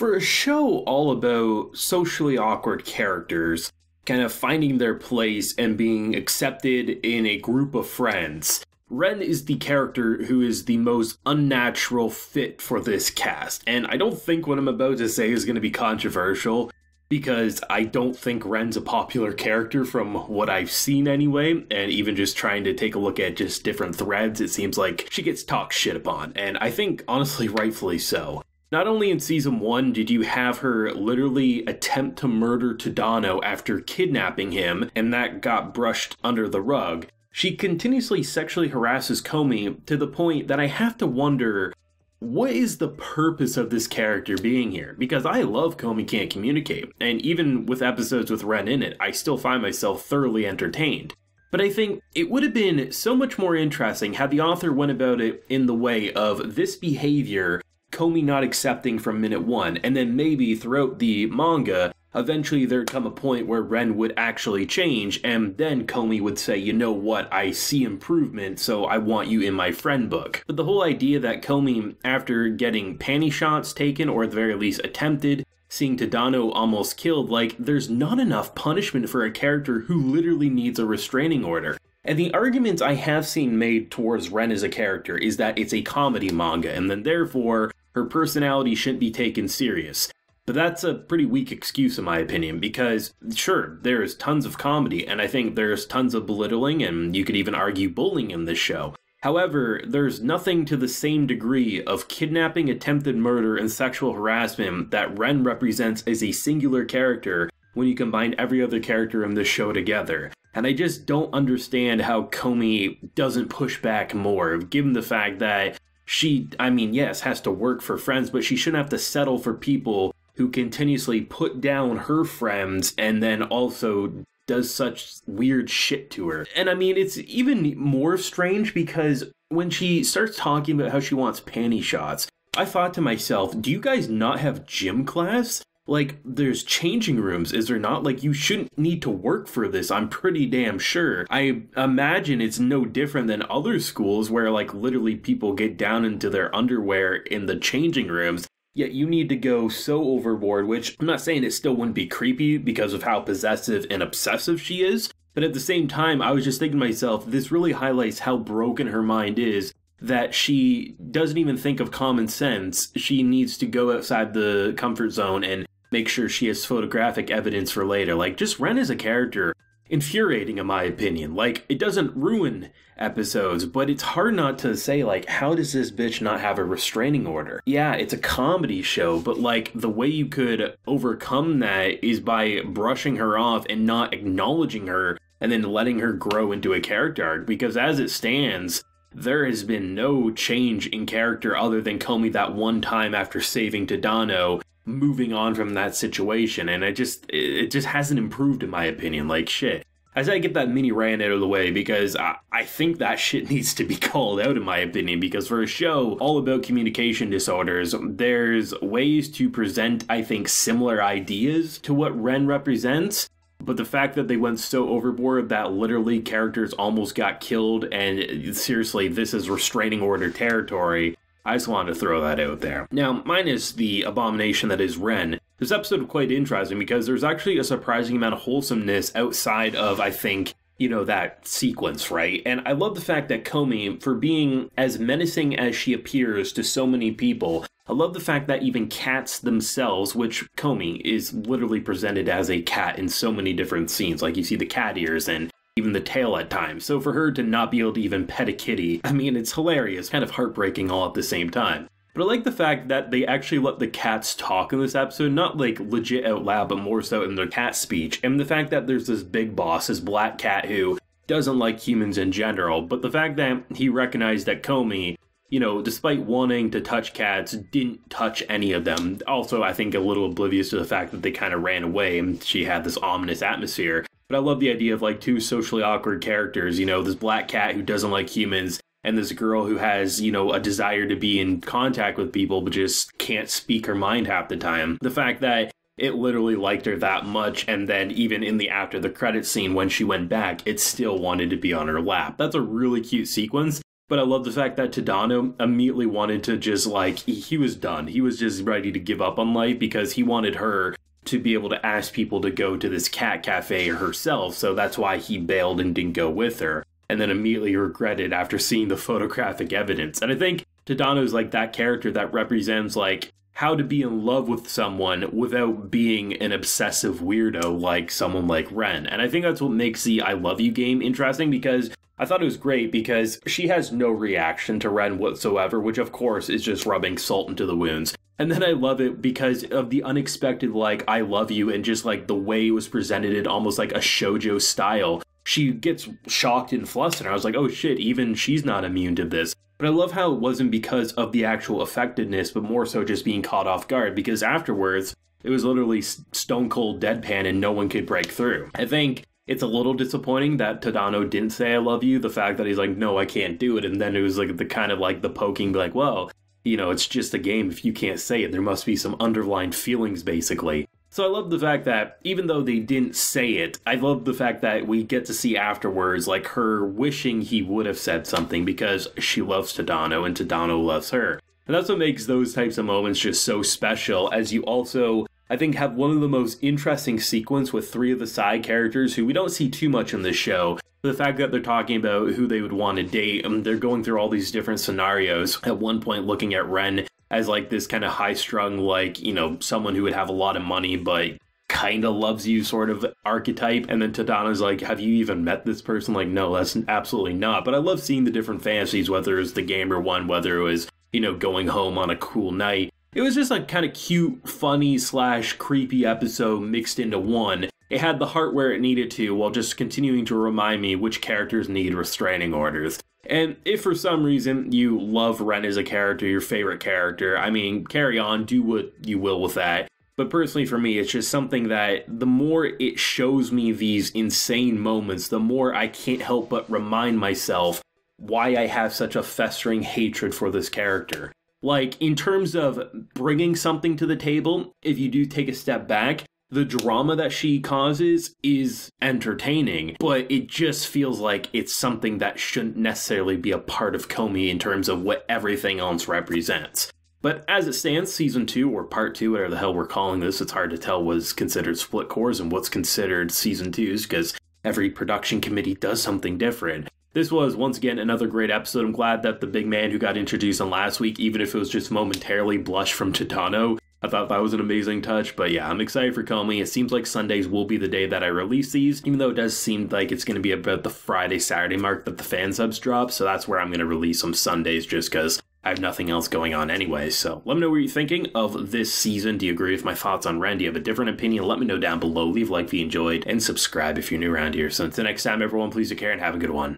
For a show all about socially awkward characters kind of finding their place and being accepted in a group of friends, Ren is the character who is the most unnatural fit for this cast. And I don't think what I'm about to say is going to be controversial, because I don't think Ren's a popular character from what I've seen anyway, and even just trying to take a look at just different threads, it seems like she gets talked shit upon, and I think, honestly, rightfully so. Not only in Season 1 did you have her literally attempt to murder Tadano after kidnapping him, and that got brushed under the rug, she continuously sexually harasses Komi to the point that I have to wonder, what is the purpose of this character being here? Because I love Komi Can't Communicate, and even with episodes with Ren in it, I still find myself thoroughly entertained. But I think it would have been so much more interesting had the author went about it in the way of this behavior, Komi not accepting from minute one, and then maybe throughout the manga, eventually there'd come a point where Ren would actually change, and then Komi would say, you know what, I see improvement, so I want you in my friend book. But the whole idea that Komi, after getting panty shots taken, or at the very least attempted, seeing Tadano almost killed, like, there's not enough punishment for a character who literally needs a restraining order. And the arguments I have seen made towards Ren as a character is that it's a comedy manga, and then therefore, her personality shouldn't be taken serious. But that's a pretty weak excuse in my opinion, because sure, there's tons of comedy, and I think there's tons of belittling, and you could even argue bullying in this show. However, there's nothing to the same degree of kidnapping, attempted murder, and sexual harassment that Ren represents as a singular character when you combine every other character in this show together. And I just don't understand how Komi doesn't push back more, given the fact that she, I mean, yes, has to work for friends, but she shouldn't have to settle for people who continuously put down her friends and then also does such weird shit to her. And I mean, it's even more strange because when she starts talking about how she wants panty shots, I thought to myself, do you guys not have gym class? Like, there's changing rooms, is there not? Like, you shouldn't need to work for this, I'm pretty damn sure. I imagine it's no different than other schools where, like, literally people get down into their underwear in the changing rooms, yet you need to go so overboard, which I'm not saying it still wouldn't be creepy because of how possessive and obsessive she is, but at the same time, I was just thinking to myself, this really highlights how broken her mind is, that she doesn't even think of common sense. She needs to go outside the comfort zone and make sure she has photographic evidence for later. Like, just Ren as a character, infuriating in my opinion. Like, it doesn't ruin episodes, but it's hard not to say, like, how does this bitch not have a restraining order? Yeah, it's a comedy show, but like, the way you could overcome that is by brushing her off and not acknowledging her and then letting her grow into a character arc, because as it stands, there has been no change in character other than Komi that one time after saving Tadano, moving on from that situation, and it just hasn't improved in my opinion. Like, shit. I said I get that mini rant out of the way because I think that shit needs to be called out in my opinion, because for a show all about communication disorders, there's ways to present, I think, similar ideas to what Ren represents, but the fact that they went so overboard that literally characters almost got killed, and seriously, this is restraining order territory, I just wanted to throw that out there. Now, minus the abomination that is Ren, this episode was quite interesting because there's actually a surprising amount of wholesomeness outside of, I think, you know, that sequence, right? And I love the fact that Komi, for being as menacing as she appears to so many people, I love the fact that even cats themselves, which Komi is literally presented as a cat in so many different scenes, like you see the cat ears and even the tail at times. So for her to not be able to even pet a kitty, I mean, it's hilarious, kind of heartbreaking all at the same time. But I like the fact that they actually let the cats talk in this episode, not like legit out loud, but more so in their cat speech. And the fact that there's this big boss, this black cat who doesn't like humans in general, but the fact that he recognized that Komi, you know, despite wanting to touch cats, didn't touch any of them. Also, I think a little oblivious to the fact that they kind of ran away and she had this ominous atmosphere. But I love the idea of like two socially awkward characters, you know, this black cat who doesn't like humans and this girl who has, you know, a desire to be in contact with people but just can't speak her mind half the time. The fact that it literally liked her that much, and then even in the after the credits scene when she went back, it still wanted to be on her lap. That's a really cute sequence. But I love the fact that Tadano immediately wanted to just, like, he was done. He was just ready to give up on life because he wanted her to be able to ask people to go to this cat cafe herself. So that's why he bailed and didn't go with her. And then immediately regretted after seeing the photographic evidence. And I think Tadano's like that character that represents, like, how to be in love with someone without being an obsessive weirdo like someone like Ren. And I think that's what makes the I Love You game interesting, because I thought it was great because she has no reaction to Ren whatsoever, which of course is just rubbing salt into the wounds. And then I love it because of the unexpected, like, I love you, and just like the way it was presented in almost like a shoujo style. She gets shocked and flustered. I was like, oh shit, even she's not immune to this. But I love how it wasn't because of the actual effectiveness, but more so just being caught off guard, because afterwards, it was literally stone cold deadpan and no one could break through. I think it's a little disappointing that Tadano didn't say I love you, the fact that he's like, no, I can't do it, and then it was like the kind of like the poking, like, well, you know, it's just a game. If you can't say it, there must be some underlying feelings, basically. So I love the fact that, even though they didn't say it, I love the fact that we get to see afterwards, like, her wishing he would have said something because she loves Tadano and Tadano loves her. And that's what makes those types of moments just so special, as you also, I think, have one of the most interesting sequence with three of the side characters who we don't see too much in this show. The fact that they're talking about who they would want to date, and they're going through all these different scenarios. At one point, looking at Ren as like this kind of high-strung, like, you know, someone who would have a lot of money but kind of loves you sort of archetype. And then Tadano's like, have you even met this person? Like, no, that's absolutely not. But I love seeing the different fantasies, whether it was the gamer one, whether it was, you know, going home on a cool night. It was just like kind of cute, funny / creepy episode mixed into one. It had the heart where it needed to, while just continuing to remind me which characters need restraining orders. And if for some reason you love Ren as a character, your favorite character, I mean, carry on, do what you will with that. But personally for me, it's just something that the more it shows me these insane moments, the more I can't help but remind myself why I have such a festering hatred for this character. Like, in terms of bringing something to the table, if you do take a step back, the drama that she causes is entertaining, but it just feels like it's something that shouldn't necessarily be a part of Komi in terms of what everything else represents. But as it stands, Season 2, or Part 2, whatever the hell we're calling this, it's hard to tell what's considered split cores and what's considered Season 2s, because every production committee does something different. This was, once again, another great episode. I'm glad that the big man who got introduced on last week, even if it was just momentarily blush from Tadano, I thought that was an amazing touch. But yeah, I'm excited for Komi. It seems like Sundays will be the day that I release these, even though it does seem like it's going to be about the Friday, Saturday mark that the fan subs drop. So that's where I'm going to release some Sundays, just because I have nothing else going on anyway. So let me know what you're thinking of this season. Do you agree with my thoughts on Ren? Do you have a different opinion? Let me know down below. Leave a like if you enjoyed, and subscribe if you're new around here. So until next time, everyone, please take care and have a good one.